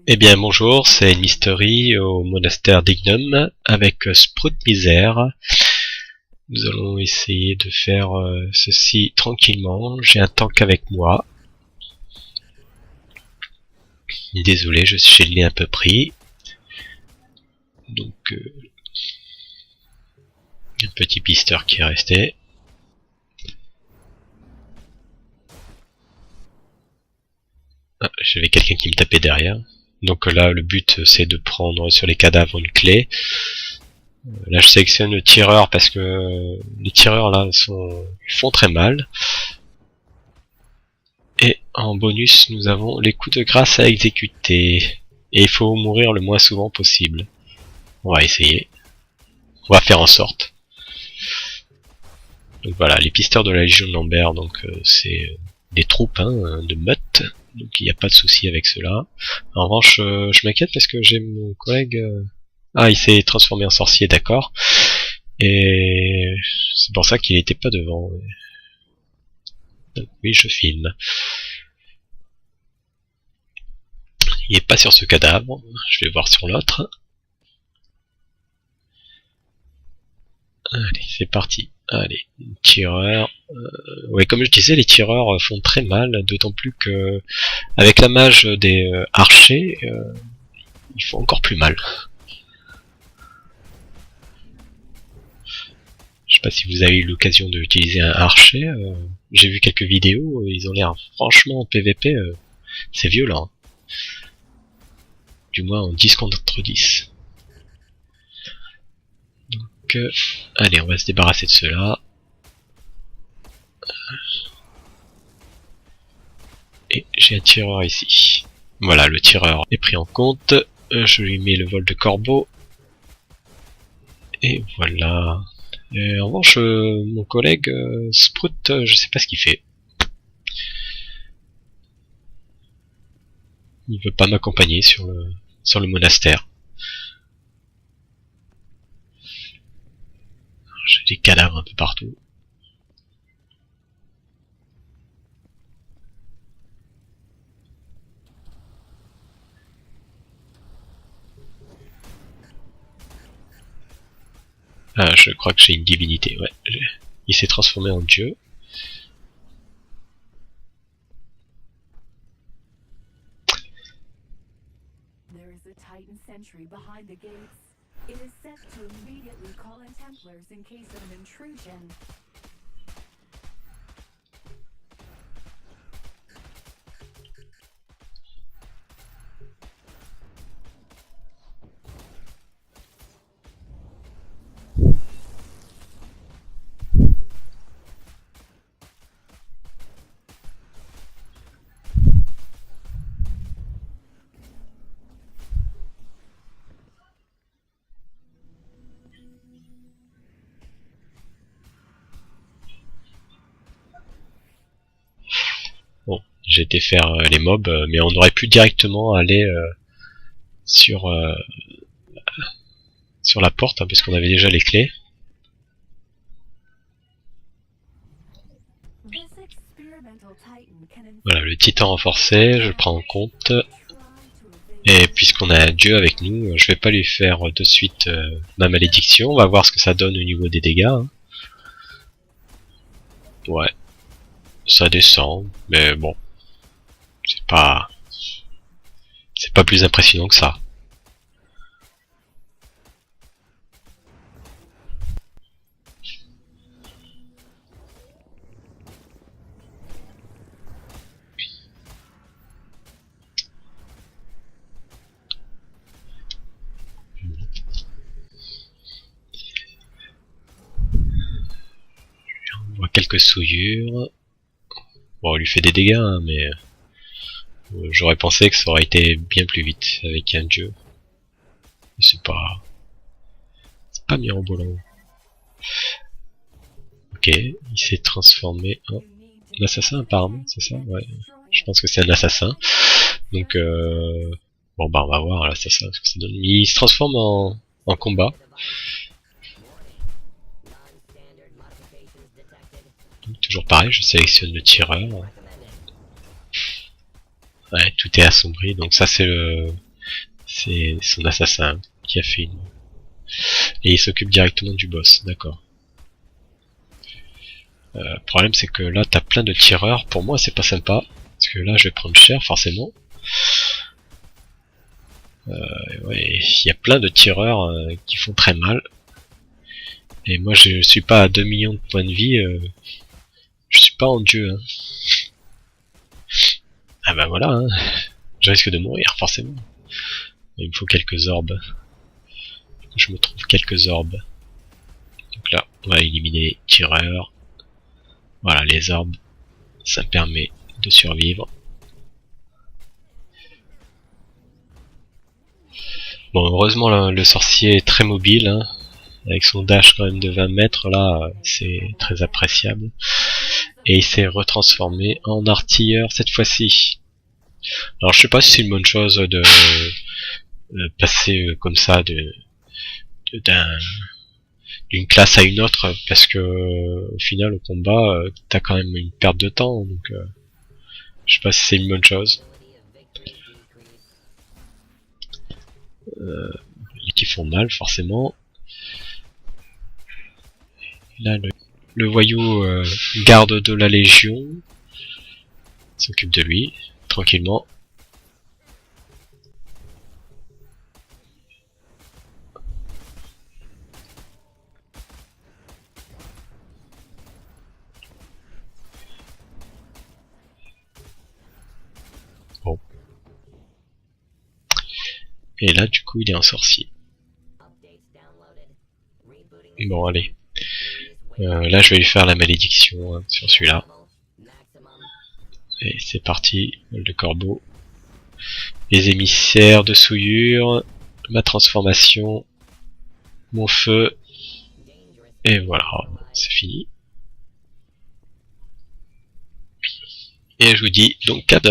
Eh bien bonjour, c'est Mystery au monastère d'Ignum avec Sprout Misère. Nous allons essayer de faire ceci tranquillement. J'ai un tank avec moi. Désolé, j'ai le nez un peu pris. Donc un petit pisteur qui est resté. Ah, j'avais quelqu'un qui me tapait derrière. Donc là le but c'est de prendre sur les cadavres une clé. Là je sélectionne le tireur parce que les tireurs là font très mal. Et en bonus nous avons les coups de grâce à exécuter. Et il faut mourir le moins souvent possible. On va essayer. On va faire en sorte. Donc voilà, les pisteurs de la Légion de Lambert, donc c'est des troupes de meute. Donc il n'y a pas de souci avec cela. En revanche, je m'inquiète parce que j'ai mon collègue... Ah, il s'est transformé en sorcier, d'accord. Et c'est pour ça qu'il n'était pas devant. Donc, oui, je filme. Il n'est pas sur ce cadavre. Je vais voir sur l'autre. Allez, c'est parti. Allez, tireur. Ouais, comme je disais, les tireurs font très mal, d'autant plus que avec la mage des archers, ils font encore plus mal. Je sais pas si vous avez eu l'occasion d'utiliser un archer. J'ai vu quelques vidéos, ils ont l'air franchement en PVP, c'est violent. Du moins en 10 contre 10. Donc, allez, on va se débarrasser de cela. Et j'ai un tireur ici. Voilà, le tireur est pris en compte. Je lui mets le vol de corbeau. Et voilà. Et en revanche, mon collègue Sprout, je sais pas ce qu'il fait. Il veut pas m'accompagner sur le monastère. J'ai des cadavres un peu partout. Ah, je crois que j'ai une divinité, ouais. Il s'est transformé en dieu. There is a Titan sentry behind the gates. It is set to immediately call in Templars in case of an intrusion. Bon, j'ai été faire les mobs, mais on aurait pu directement aller sur la porte, parce qu'on avait déjà les clés. Voilà, le titan renforcé, je le prends en compte. Et puisqu'on a un dieu avec nous, je vais pas lui faire de suite ma malédiction. On va voir ce que ça donne au niveau des dégâts. Ouais, ça descend, mais bon, c'est pas plus impressionnant que ça. On voit quelques souillures. Bon, on lui fait des dégâts, mais j'aurais pensé que ça aurait été bien plus vite avec un dieu. Mais c'est pas mirobolant. Ok, il s'est transformé en assassin apparemment, c'est ça? Ouais, je pense que c'est un assassin. Donc, bon bah on va voir l'assassin ce que ça donne. Il se transforme en combat. Donc, toujours pareil, je sélectionne le tireur. Ouais, tout est assombri, donc ça c'est son assassin qui a fait une... Et il s'occupe directement du boss, d'accord. Le problème c'est que là t'as plein de tireurs, pour moi c'est pas sympa, parce que là je vais prendre cher forcément. Ouais, il y a plein de tireurs qui font très mal. Et moi je suis pas à 2 millions de points de vie, je suis pas en dieu. Hein. Ah bah voilà, hein. Je risque de mourir forcément. Il me faut quelques orbes. Je me trouve quelques orbes. Donc là, on va éliminer les tireurs. Voilà, les orbes, ça me permet de survivre. Bon, heureusement, là, le sorcier est très mobile, hein. Avec son dash quand même de 20 mètres, là, c'est très appréciable. Et il s'est retransformé en artilleur cette fois-ci. Alors, je sais pas si c'est une bonne chose de passer comme ça d'une classe à une autre, parce que au final, au combat, t'as quand même une perte de temps, donc je sais pas si c'est une bonne chose. Qui font mal, forcément. Là, le voyou garde de la Légion s'occupe de lui, tranquillement. Bon. Et là, du coup, il est un sorcier. Bon, allez. Là, je vais lui faire la malédiction hein, sur celui-là. Et c'est parti, le corbeau. Les émissaires de souillure, ma transformation, mon feu. Et voilà, c'est fini. Et je vous dis donc à